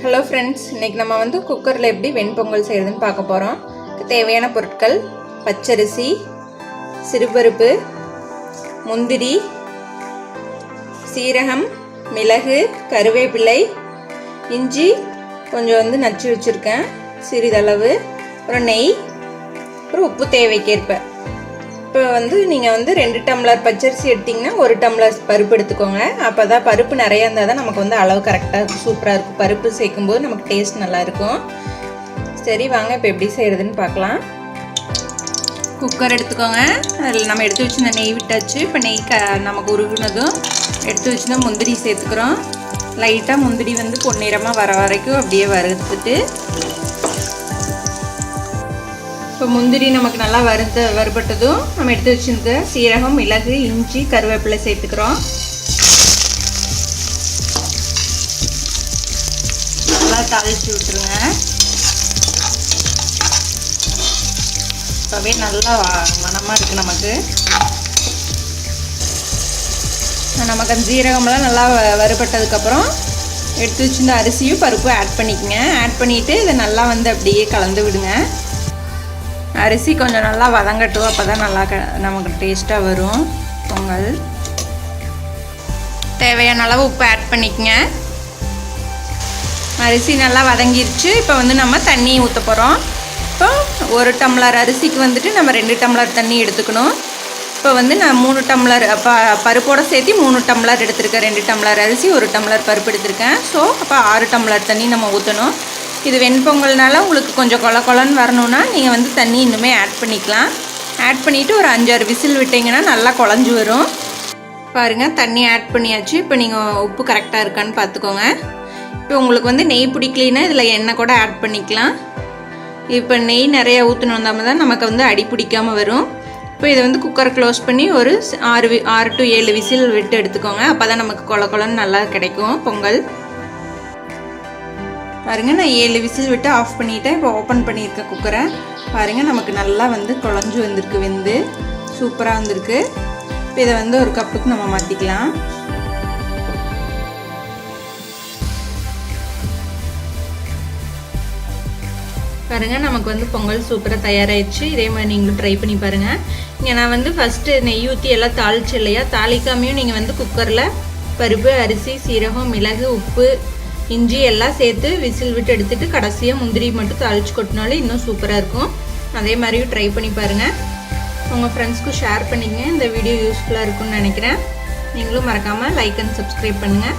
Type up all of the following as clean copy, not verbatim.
Hello friends, இன்றைக்கி நம்ம வந்து குக்கரில் எப்படி வெண்பொங்கல் செய்கிறதுன்னு பார்க்க போகிறோம். தேவையான பொருட்கள்: பச்சரிசி, சிறுபருப்பு, முந்திரி, சீரகம், மிளகு, கருவேப்பிலை, இஞ்சி கொஞ்சம் வந்து நச்சு வச்சுருக்கேன் சிறிதளவு, அப்புறம் நெய், அப்புறம் உப்பு தேவைக்கேற்ப. இப்போ வந்து நீங்கள் வந்து 2 டம்ளர் பச்சரிசி எடுத்திங்கன்னா 1 டம்ளர் பருப்பு எடுத்துக்கோங்க. அப்போ தான் பருப்பு நிறையா இருந்தால் தான் நமக்கு வந்து அளவு கரெக்டாக சூப்பராக இருக்கும். பருப்பு சேர்க்கும்போது நமக்கு டேஸ்ட் நல்லாயிருக்கும். சரி, வாங்க இப்போ எப்படி செய்கிறதுன்னு பார்க்கலாம். குக்கர் எடுத்துக்கோங்க. அதில் நம்ம எடுத்து வச்சுருந்த நெய் விட்டாச்சு. இப்போ நெய் நமக்கு உருகுனதும் எடுத்து வச்சுருந்த முந்திரி சேர்த்துக்கிறோம். லைட்டாக முந்திரி வந்து பொன்னிறமாக வர வரைக்கும் அப்படியே வறுத்துட்டு, இப்போ முந்திரி நமக்கு நல்லா வறுபட்டதும் நம்ம எடுத்து வச்சுருக்க சீரகம், மிளகு, இஞ்சி, கருவேப்பிலை சேர்த்துக்கிறோம். நல்லா தாளித்து விட்டுருங்க. இப்போவே நல்லா மணமாக இருக்குது நமக்கு. நமக்கு அந்த சீரகமெல்லாம் நல்லா வறுபட்டதுக்கப்புறம் எடுத்து வச்சுருந்த அரிசியும் பருப்பும் ஆட் பண்ணிக்கோங்க. ஆட் பண்ணிவிட்டு இதை நல்லா வந்து அப்படியே கலந்து விடுங்க. அரிசி கொஞ்சம் நல்லா வதங்கட்டும், அப்போ தான் நல்லா நமக்கு டேஸ்ட்டாக வரும் பொங்கல். தேவையான அளவு உப்பு ஆட் பண்ணிக்கங்க. அரிசி நல்லா வதங்கிருச்சு. இப்போ வந்து நம்ம தண்ணி ஊற்ற போகிறோம். இப்போ 1 டம்ளர் அரிசிக்கு வந்துட்டு நம்ம 2 டம்ளர் தண்ணி எடுத்துக்கணும். இப்போ வந்து நான் 3 டம்ளர் பருப்போடு சேர்த்து 3 டம்ளர் எடுத்திருக்கேன். 2 டம்ளர் அரிசி, 1 டம்ளர் பருப்பு எடுத்திருக்கேன். ஸோ அப்போ 6 டம்ளர் தண்ணி நம்ம ஊற்றணும். இது வெண்பொங்கல்னால உங்களுக்கு கொஞ்சம் கொலன்னு வரணுன்னா நீங்கள் வந்து தண்ணி இன்னுமே ஆட் பண்ணிக்கலாம். ஆட் பண்ணிவிட்டு ஒரு 5-6 விசில் விட்டிங்கன்னா நல்லா குழஞ்சி வரும். பாருங்கள், தண்ணி ஆட் பண்ணியாச்சு. இப்போ நீங்கள் உப்பு கரெக்டாக இருக்கான்னு பார்த்துக்கோங்க. இப்போ உங்களுக்கு வந்து நெய் பிடிக்கலைன்னா இதில் எண்ணெய் கூட ஆட் பண்ணிக்கலாம். இப்போ நெய் நிறையா ஊற்றணும் தான் நமக்கு வந்து அடி பிடிக்காமல் வரும். இப்போ இதை வந்து குக்கரை க்ளோஸ் பண்ணி ஒரு 6 to 7 விசில் விட்டு எடுத்துக்கோங்க. அப்போ தான் நமக்கு கொலன்னு நல்லா கிடைக்கும் பொங்கல். பாருங்கள், நான் 7 விசில் விட்டு ஆஃப் பண்ணிவிட்டேன். இப்போ ஓப்பன் பண்ணியிருக்கேன் குக்கரை. பாருங்கள், நமக்கு நல்லா வந்து குழஞ்சி வந்திருக்கு, வெந்து சூப்பராக வந்திருக்கு. இப்போ இதை வந்து ஒரு கப்புக்கு நம்ம மாற்றிக்கலாம். பாருங்கள், நமக்கு வந்து பொங்கல் சூப்பராக தயாராகிடுச்சு. இதே மாதிரி நீங்களும் ட்ரை பண்ணி பாருங்கள். இங்கே நான் வந்து ஃபஸ்ட்டு நெய் ஊற்றி எல்லாம் தாளிச்சு இல்லையா, தாளிக்காமையும் நீங்கள் வந்து குக்கரில் பருப்பு, அரிசி, சீரகம், மிளகு, உப்பு, இஞ்சி எல்லாம் சேர்த்து விசில் விட்டு எடுத்துகிட்டு கடைசியாக முந்திரி மட்டும் தாளித்து கொட்டினாலும் இன்னும் சூப்பராக இருக்கும். அதே மாதிரியும் ட்ரை பண்ணி பாருங்கள். உங்கள் ஃப்ரெண்ட்ஸ்க்கும் ஷேர் பண்ணிக்கங்க. இந்த வீடியோ யூஸ்ஃபுல்லாக இருக்கும்னு நினைக்கிறேன். நீங்களும் மறக்காமல் லைக் அண்ட் சப்ஸ்கிரைப் பண்ணுங்கள்.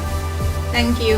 தேங்க்யூ.